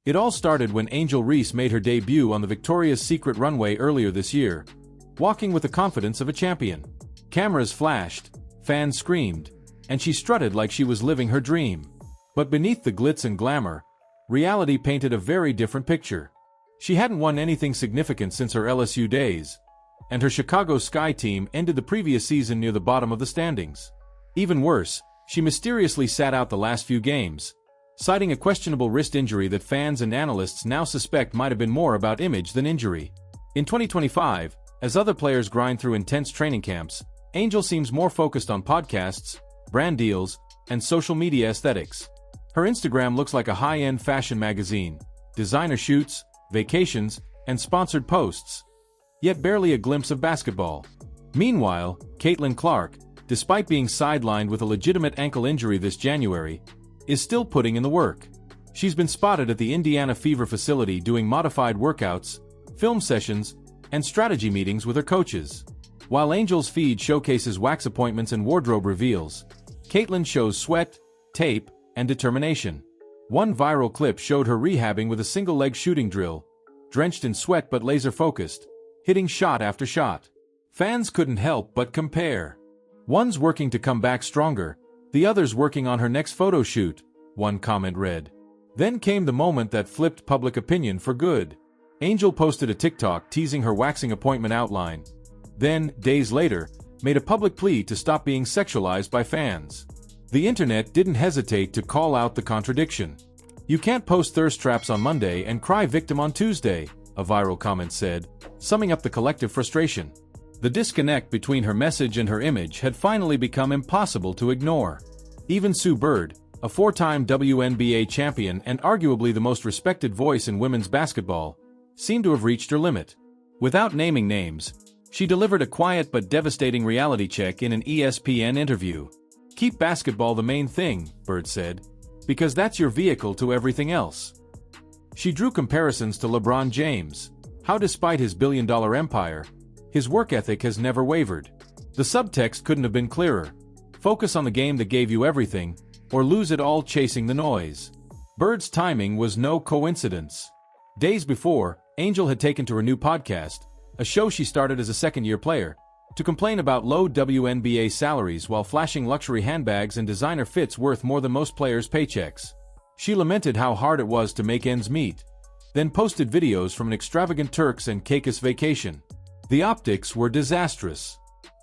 It all started when Angel Reese made her debut on the Victoria's Secret runway earlier this year, walking with the confidence of a champion. Cameras flashed, fans screamed, and she strutted like she was living her dream. But beneath the glitz and glamour, reality painted a very different picture. She hadn't won anything significant since her LSU days, and her Chicago Sky team ended the previous season near the bottom of the standings. Even worse, she mysteriously sat out the last few games, citing a questionable wrist injury that fans and analysts now suspect might have been more about image than injury. In 2025, as other players grind through intense training camps, Angel seems more focused on podcasts, brand deals, and social media aesthetics. Her Instagram looks like a high-end fashion magazine, designer shoots, vacations, and sponsored posts, yet barely a glimpse of basketball. Meanwhile, Caitlin Clark, despite being sidelined with a legitimate ankle injury this January, is still putting in the work. She's been spotted at the Indiana Fever facility doing modified workouts, film sessions, and strategy meetings with her coaches. While Angel's feed showcases wax appointments and wardrobe reveals, Caitlin shows sweat, tape, and determination. One viral clip showed her rehabbing with a single-leg shooting drill, drenched in sweat but laser-focused, hitting shot after shot. Fans couldn't help but compare. One's working to come back stronger, the other's working on her next photo shoot, one comment read. Then came the moment that flipped public opinion for good. Angel posted a TikTok teasing her waxing appointment outline, then, days later, made a public plea to stop being sexualized by fans. The internet didn't hesitate to call out the contradiction. "You can't post thirst traps on Monday and cry victim on Tuesday," a viral comment said, summing up the collective frustration. The disconnect between her message and her image had finally become impossible to ignore. Even Sue Bird, a four-time WNBA champion and arguably the most respected voice in women's basketball, seemed to have reached her limit. Without naming names, she delivered a quiet but devastating reality check in an ESPN interview. "Keep basketball the main thing," Bird said, "because that's your vehicle to everything else." She drew comparisons to LeBron James, how despite his billion-dollar empire, his work ethic has never wavered. The subtext couldn't have been clearer. Focus on the game that gave you everything, or lose it all chasing the noise. Bird's timing was no coincidence. Days before, Angel had taken to her new podcast, a show she started as a second-year player, to complain about low WNBA salaries while flashing luxury handbags and designer fits worth more than most players' paychecks. She lamented how hard it was to make ends meet, then posted videos from an extravagant Turks and Caicos vacation. The optics were disastrous.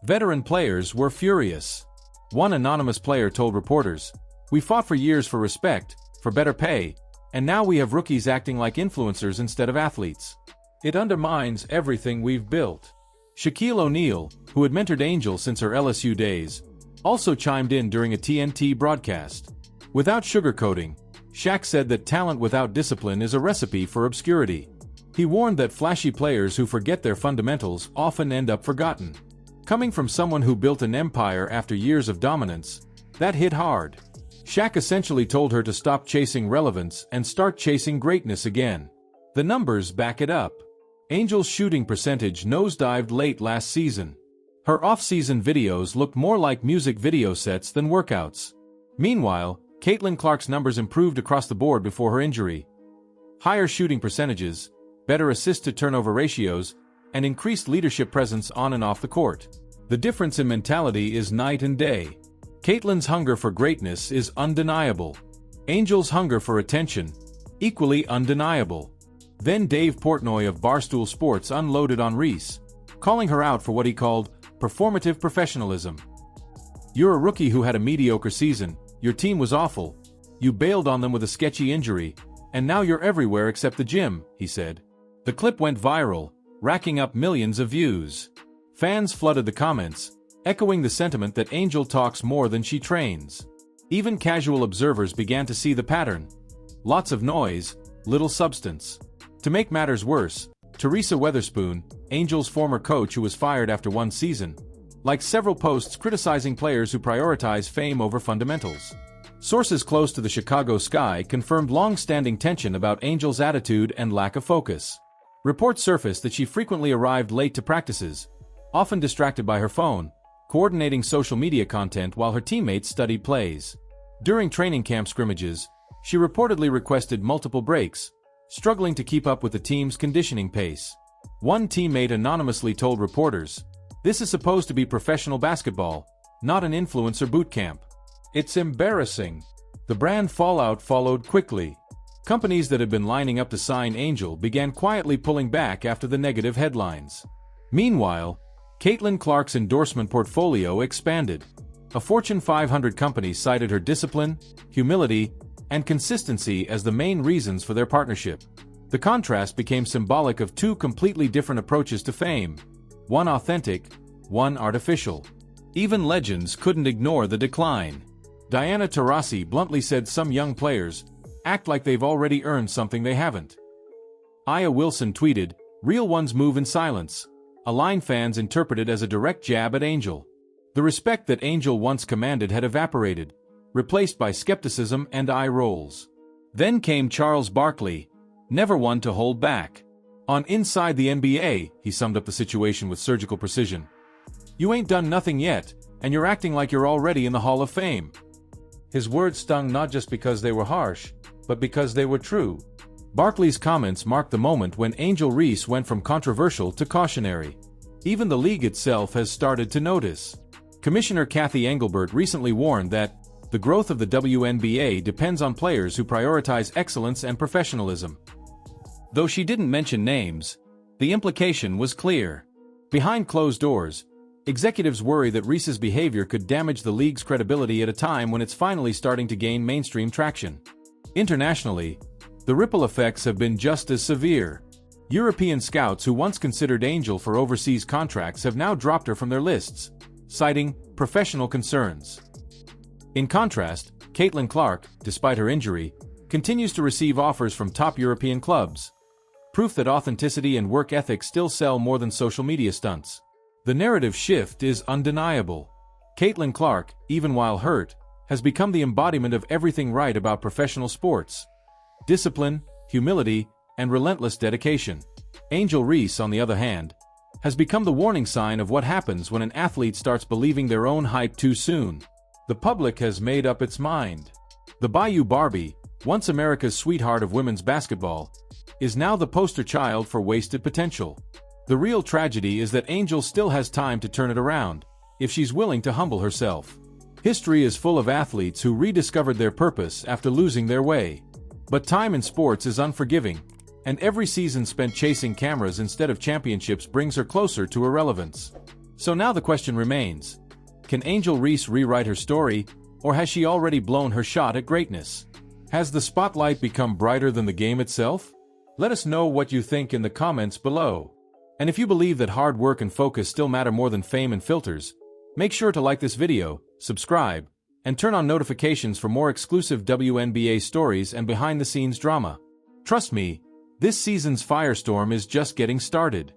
Veteran players were furious. One anonymous player told reporters, "We fought for years for respect, for better pay, and now we have rookies acting like influencers instead of athletes. It undermines everything we've built." Shaquille O'Neal, who had mentored Angel since her LSU days, also chimed in during a TNT broadcast. Without sugarcoating, Shaq said that talent without discipline is a recipe for obscurity. He warned that flashy players who forget their fundamentals often end up forgotten. Coming from someone who built an empire after years of dominance, that hit hard. Shaq essentially told her to stop chasing relevance and start chasing greatness again. The numbers back it up. Angel's shooting percentage nosedived late last season. Her off-season videos looked more like music video sets than workouts. Meanwhile, Caitlin Clark's numbers improved across the board before her injury. Higher shooting percentages, better assist-to-turnover ratios, and increased leadership presence on and off the court. The difference in mentality is night and day. Caitlin's hunger for greatness is undeniable. Angel's hunger for attention, equally undeniable. Then Dave Portnoy of Barstool Sports unloaded on Reese, calling her out for what he called performative professionalism. "You're a rookie who had a mediocre season, your team was awful, you bailed on them with a sketchy injury, and now you're everywhere except the gym," he said. The clip went viral, racking up millions of views. Fans flooded the comments, echoing the sentiment that Angel talks more than she trains. Even casual observers began to see the pattern. Lots of noise, little substance. To make matters worse, Teresa Weatherspoon, Angel's former coach who was fired after one season, liked several posts criticizing players who prioritize fame over fundamentals. Sources close to the Chicago Sky confirmed long-standing tension about Angel's attitude and lack of focus. Reports surfaced that she frequently arrived late to practices, often distracted by her phone, coordinating social media content while her teammates studied plays. During training camp scrimmages, she reportedly requested multiple breaks, struggling to keep up with the team's conditioning pace. One teammate anonymously told reporters, "This is supposed to be professional basketball, not an influencer boot camp. It's embarrassing." The brand fallout followed quickly. Companies that had been lining up to sign Angel began quietly pulling back after the negative headlines. Meanwhile, Caitlin Clark's endorsement portfolio expanded. A Fortune 500 company cited her discipline, humility, and consistency as the main reasons for their partnership. The contrast became symbolic of two completely different approaches to fame, one authentic, one artificial. Even legends couldn't ignore the decline. Diana Taurasi bluntly said some young players act like they've already earned something they haven't. Aya Wilson tweeted, "Real ones move in silence," a line fans interpreted as a direct jab at Angel. The respect that Angel once commanded had evaporated, replaced by skepticism and eye rolls. Then came Charles Barkley, never one to hold back. On Inside the NBA, he summed up the situation with surgical precision. "You ain't done nothing yet, and you're acting like you're already in the Hall of Fame." His words stung not just because they were harsh, but because they were true. Barkley's comments marked the moment when Angel Reese went from controversial to cautionary. Even the league itself has started to notice. Commissioner Kathy Engelbert recently warned that the growth of the WNBA depends on players who prioritize excellence and professionalism. Though she didn't mention names, the implication was clear. Behind closed doors, executives worry that Reese's behavior could damage the league's credibility at a time when it's finally starting to gain mainstream traction. Internationally, the ripple effects have been just as severe. European scouts who once considered Angel for overseas contracts have now dropped her from their lists, citing professional concerns. In contrast, Caitlin Clark, despite her injury, continues to receive offers from top European clubs. Proof that authenticity and work ethic still sell more than social media stunts. The narrative shift is undeniable. Caitlin Clark, even while hurt, has become the embodiment of everything right about professional sports: discipline, humility, and relentless dedication. Angel Reese, on the other hand, has become the warning sign of what happens when an athlete starts believing their own hype too soon. The public has made up its mind. The Bayou Barbie, once America's sweetheart of women's basketball, is now the poster child for wasted potential. The real tragedy is that Angel still has time to turn it around, if she's willing to humble herself. History is full of athletes who rediscovered their purpose after losing their way. But time in sports is unforgiving, and every season spent chasing cameras instead of championships brings her closer to irrelevance. So now the question remains: can Angel Reese rewrite her story, or has she already blown her shot at greatness? Has the spotlight become brighter than the game itself? Let us know what you think in the comments below. And if you believe that hard work and focus still matter more than fame and filters, make sure to like this video, subscribe, and turn on notifications for more exclusive WNBA stories and behind-the-scenes drama. Trust me, this season's firestorm is just getting started.